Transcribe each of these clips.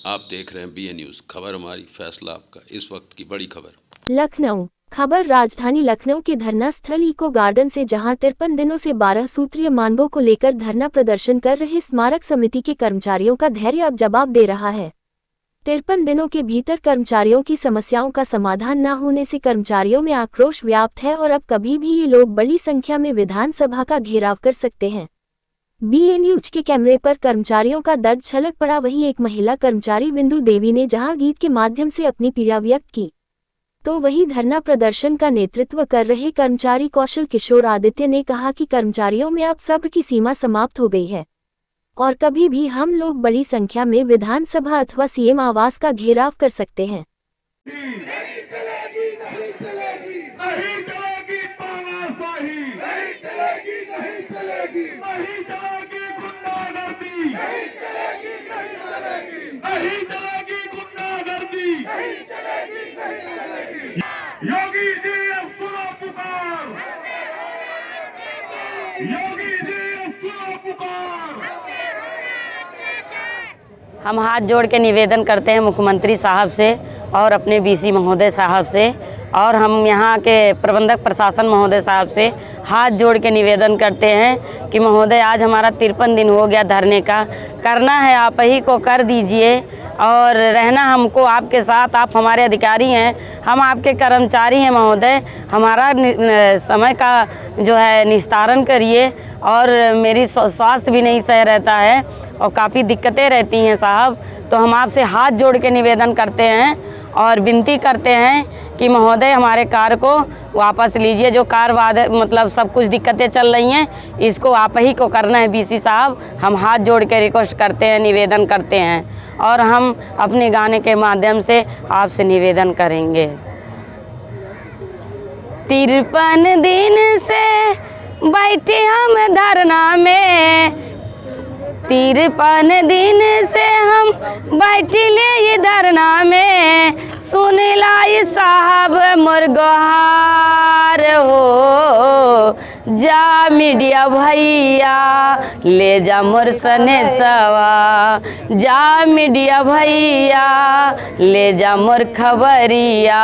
आप देख रहे हैं BA न्यूज़, खबर हमारी फैसला आपका। इस वक्त की बड़ी खबर। लखनऊ खबर। राजधानी लखनऊ के धरना स्थल इको गार्डन से जहां 53 दिनों से 12 सूत्रीय मांगों को लेकर धरना प्रदर्शन कर रहे स्मारक समिति के कर्मचारियों का धैर्य अब जवाब दे रहा है। 53 दिनों के भीतर कर्मचारियों की समस्याओं का समाधान न होने से कर्मचारियों में आक्रोश व्याप्त है और अब कभी भी ये लोग बड़ी संख्या में विधानसभा का घेराव कर सकते हैं। BA न्यूज के कैमरे पर कर्मचारियों का दर्द छलक पड़ा। वहीं एक महिला कर्मचारी बिंदु देवी ने जहां गीत के माध्यम से अपनी पीड़ा व्यक्त की, तो वहीं धरना प्रदर्शन का नेतृत्व कर रहे कर्मचारी कौशल किशोर आदित्य ने कहा कि कर्मचारियों में अब सब्र की सीमा समाप्त हो गई है और कभी भी हम लोग बड़ी संख्या में विधानसभा अथवा CM आवास का घेराव कर सकते हैं। नहीं चलेगी, नहीं चलेगी, नहीं चलेगी तानाशाही, नहीं चलेगी, नहीं चलेगी, नहीं चलेगी गुंडागर्दी, नहीं चलेगी, नहीं चलेगी, नहीं चलेगी गुंडागर्दी, नहीं चलेगी, नहीं चलेगी। योगी जी अब सुनो पुकार, योगी जी अब सुनो पुकार। हम हाथ जोड़ के निवेदन करते हैं मुख्यमंत्री साहब से और अपने BC महोदय साहब से, और हम यहाँ के प्रबंधक प्रशासन महोदय साहब से हाथ जोड़ के निवेदन करते हैं कि महोदय आज हमारा 53 दिन हो गया धरने का, करना है आप ही को कर दीजिए और रहना हमको आपके साथ। आप हमारे अधिकारी हैं, हम आपके कर्मचारी हैं महोदय, हमारा समय का जो है निस्तारण करिए। और मेरी स्वास्थ्य भी नहीं सही रहता है और काफ़ी दिक्कतें रहती हैं साहब, तो हम आपसे हाथ जोड़ के निवेदन करते हैं और विनती करते हैं कि महोदय हमारे कार को वापस लीजिए। जो कार मतलब सब कुछ दिक्कतें चल रही हैं, इसको आप ही को करना है BC साहब। हम हाथ जोड़ के रिक्वेस्ट करते हैं, निवेदन करते हैं और हम अपने गाने के माध्यम से आपसे निवेदन करेंगे। 53 दिन से बैठे हम धरना में, 53 दिन से हम बैठिले ये धरना में, सुन लाई साहब मोर गोहार हो। जा मीडिया भैया ले जा मोर सने सवा, जा मीडिया भैया ले जा मोर खबरिया,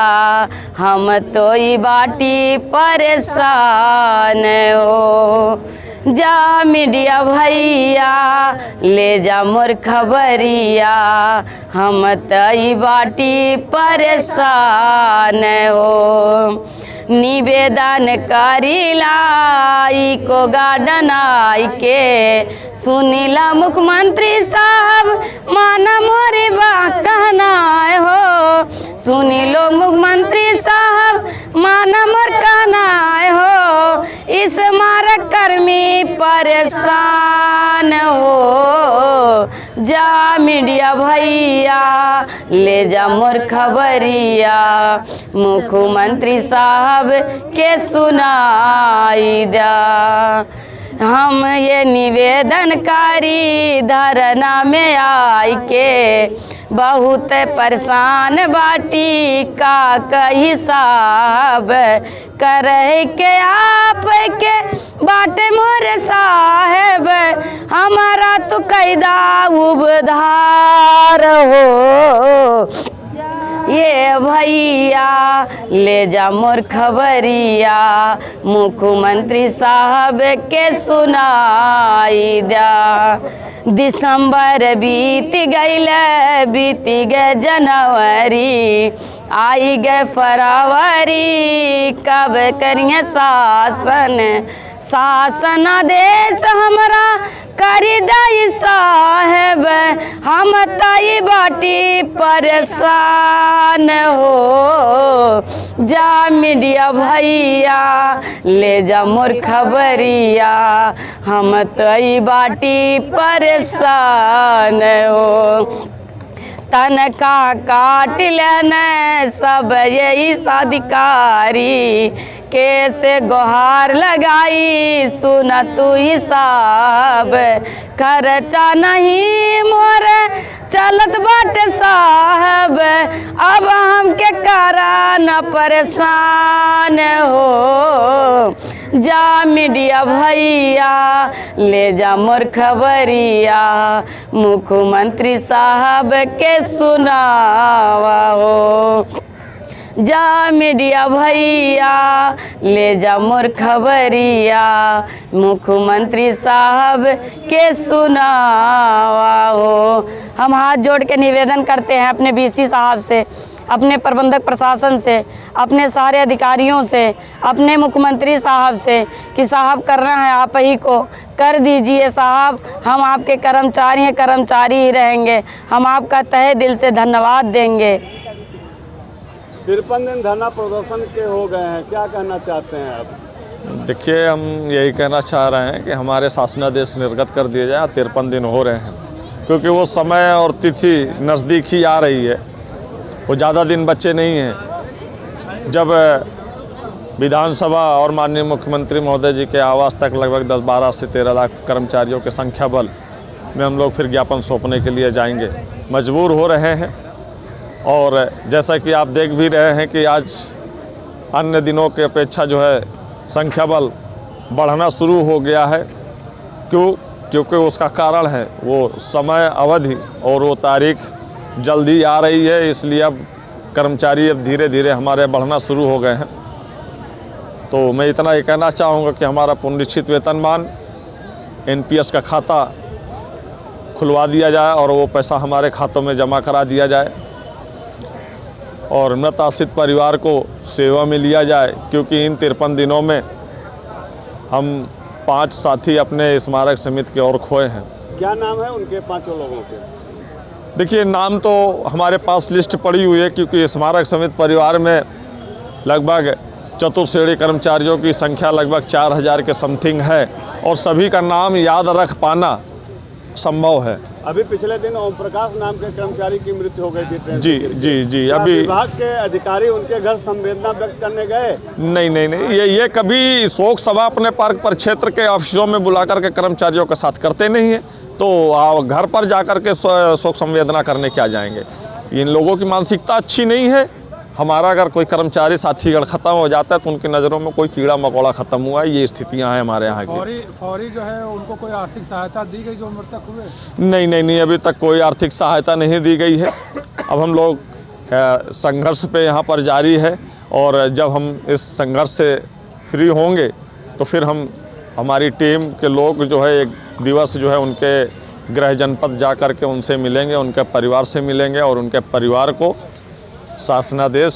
हम तो ई बाटी परेशान हो। जा मीडिया भैया ले जा मोर खबरिया, हम तई बाटी परेशान हो। निवेदन करीला इको गार्डन आई के, सुनीला मुख्यमंत्री साहब माना मोरे बात कहना हो। सुनी लो मुख्यमंत्री साहब माना मोर कहना हो, इस स्मारक कर्मी परेशान हो। जा मीडिया भैया ले जा मोर खबरिया, मुख्यमंत्री साहब के सुनाई दा। हम ये निवेदनकारी धरना में आई के बहुत परेशान बाटी का हिसाब करे के आप के बाटे मोर साहेब, हमारा तो कैदा उबधार हो। ये भैया ले जा मोर खबरिया, मुख्यमंत्री साहब के सुनाई दा। दिसंबर बीत गईल, बीत गए जनवरी, आई गए फरवरी, कब करिए शासन, शासन आदेश हमरा करी दई साहेब, हम तई बाटी परेशान हो। जा मीडिया भैया ले जा मोर खबरिया, हम तई बाटी परेशान हो। तनका काट लेने सब यही अधिकारी, कैसे गुहार लगाई सुन तू हिसाब, खर्चा नहीं मोर चलत बाटे साहब, अब हमके करा न परेशान हो। जा मीडिया भैया ले जा मोर खबरिया, मुख्यमंत्री साहब के सुनावा हो। जा मीडिया भैया ले जा मोर खबरिया, मुख्यमंत्री साहब के सुनावा हो। हम हाथ जोड़ के निवेदन करते हैं अपने बीसी साहब से, अपने प्रबंधक प्रशासन से, अपने सारे अधिकारियों से, अपने मुख्यमंत्री साहब से कि साहब करना है आप ही को, कर दीजिए साहब। हम आपके कर्मचारी हैं, कर्मचारी ही रहेंगे। हम आपका तहे दिल से धन्यवाद देंगे। 53 दिन धरना प्रदर्शन के हो गए हैं, क्या कहना चाहते हैं आप? देखिए, हम यही कहना चाह रहे हैं कि हमारे शासनादेश निर्गत कर दिए जाए। 53 दिन हो रहे हैं क्योंकि वो समय और तिथि नज़दीक ही आ रही है, वो ज़्यादा दिन बचे नहीं हैं। जब विधानसभा और माननीय मुख्यमंत्री महोदय जी के आवास तक लगभग 10-12 से 13 लाख कर्मचारियों के संख्या बल में हम लोग फिर ज्ञापन सौंपने के लिए जाएंगे, मजबूर हो रहे हैं। और जैसा कि आप देख भी रहे हैं कि आज अन्य दिनों की अपेक्षा जो है संख्या बल बढ़ना शुरू हो गया है। क्योंकि उसका कारण है वो समय अवधि और वो तारीख जल्दी आ रही है, इसलिए अब कर्मचारी अब धीरे धीरे हमारे बढ़ना शुरू हो गए हैं। तो मैं इतना ही कहना चाहूँगा कि हमारा पुनरीक्षित वेतनमान NPS का खाता खुलवा दिया जाए और वो पैसा हमारे खातों में जमा करा दिया जाए और मृत आश्रित परिवार को सेवा में लिया जाए, क्योंकि इन 53 दिनों में हम 5 साथी अपने स्मारक समिति के और खोए हैं। क्या नाम है उनके 5 लोगों के? देखिए, नाम तो हमारे पास लिस्ट पड़ी हुई है, क्योंकि स्मारक समिति परिवार में लगभग चतुर्श्रेणी कर्मचारियों की संख्या लगभग 4000 के समथिंग है और सभी का नाम याद रख पाना संभव है। अभी पिछले दिन ओम प्रकाश नाम के कर्मचारी की मृत्यु हो गई थी ट्रेन जी से। जी जी। अभी विभाग के अधिकारी उनके घर संवेदना व्यक्त करने गए? नहीं, ये कभी शोक सभा अपने पार्क पर क्षेत्र के ऑफिसों में बुला करके कर्मचारियों के साथ करते नहीं हैं, तो घर पर जाकर के शोक संवेदना करने क्या जाएंगे। इन लोगों की मानसिकता अच्छी नहीं है। हमारा अगर कोई कर्मचारी साथीगण ख़त्म हो जाता है तो उनकी नज़रों में कोई कीड़ा मकोड़ा ख़त्म हुआ है, ये स्थितियां हैं हमारे यहाँ की। फौरी जो है उनको कोई आर्थिक सहायता दी गई जो मृतक हुए? नहीं, अभी तक कोई आर्थिक सहायता नहीं दी गई है। अब हम लोग संघर्ष पे यहाँ पर जारी है और जब हम इस संघर्ष से फ्री होंगे तो फिर हमारी टीम के लोग जो है एक दिवस जो है उनके गृह जनपद जा कर के उनसे मिलेंगे, उनके परिवार से मिलेंगे और उनके परिवार को शासनादेश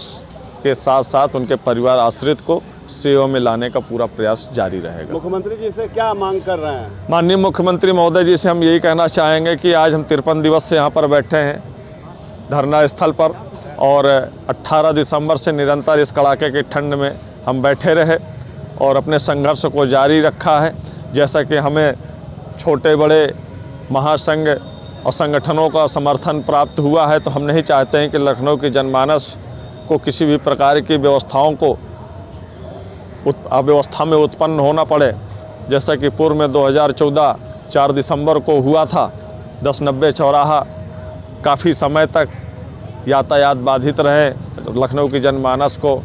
के साथ साथ उनके परिवार आश्रित को सेवा में लाने का पूरा प्रयास जारी रहेगा। मुख्यमंत्री जी से क्या मांग कर रहे हैं? माननीय मुख्यमंत्री महोदय जी से हम यही कहना चाहेंगे कि आज हम 53 दिवस से यहाँ पर बैठे हैं धरना स्थल पर और 18 दिसंबर से निरंतर इस कड़ाके की ठंड में हम बैठे रहे और अपने संघर्ष को जारी रखा है। जैसा कि हमें छोटे बड़े महासंघ और संगठनों का समर्थन प्राप्त हुआ है, तो हम नहीं चाहते हैं कि लखनऊ की जनमानस को किसी भी प्रकार की व्यवस्थाओं को अव्यवस्था में उत्पन्न होना पड़े। जैसा कि पूर्व में 2014 4 दिसंबर को हुआ था, 1090 चौराहा काफ़ी समय तक यातायात बाधित रहे, लखनऊ की जनमानस को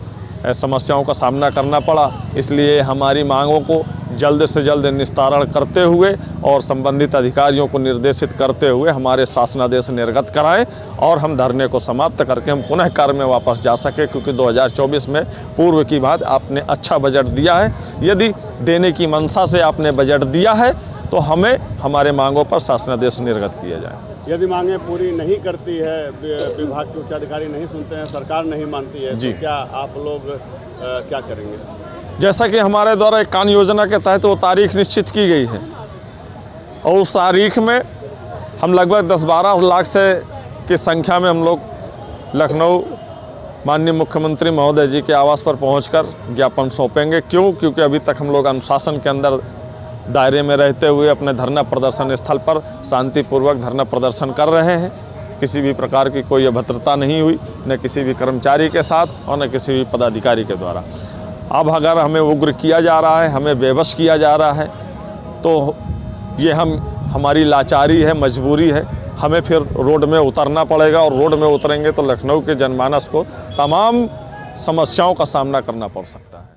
समस्याओं का सामना करना पड़ा। इसलिए हमारी मांगों को जल्द से जल्द निस्तारण करते हुए और संबंधित अधिकारियों को निर्देशित करते हुए हमारे शासनादेश निर्गत कराएं और हम धरने को समाप्त करके हम पुनः कार्य में वापस जा सके, क्योंकि 2024 में पूर्व की बात आपने अच्छा बजट दिया है। यदि देने की मंशा से आपने बजट दिया है तो हमें हमारे मांगों पर शासनादेश निर्गत किया जाए। यदि मांगें पूरी नहीं करती है, विभाग के उच्चाधिकारी नहीं सुनते हैं, सरकार नहीं मानती है, तो क्या आप लोग क्या करेंगे? जैसा कि हमारे द्वारा एक कान योजना के तहत वो तारीख निश्चित की गई है और उस तारीख में हम लगभग 10-12 लाख से की संख्या में हम लोग लखनऊ माननीय मुख्यमंत्री महोदय जी के आवास पर पहुंचकर ज्ञापन सौंपेंगे। क्योंकि अभी तक हम लोग अनुशासन के अंदर दायरे में रहते हुए अपने धरना प्रदर्शन स्थल पर शांतिपूर्वक धरना प्रदर्शन कर रहे हैं। किसी भी प्रकार की कोई अभद्रता नहीं हुई, न किसी भी कर्मचारी के साथ और न किसी भी पदाधिकारी के द्वारा। अब अगर हमें उग्र किया जा रहा है, हमें बेबस किया जा रहा है, तो ये हमारी लाचारी है, मजबूरी है। हमें फिर रोड में उतरना पड़ेगा और रोड में उतरेंगे तो लखनऊ के जनमानस को तमाम समस्याओं का सामना करना पड़ सकता है।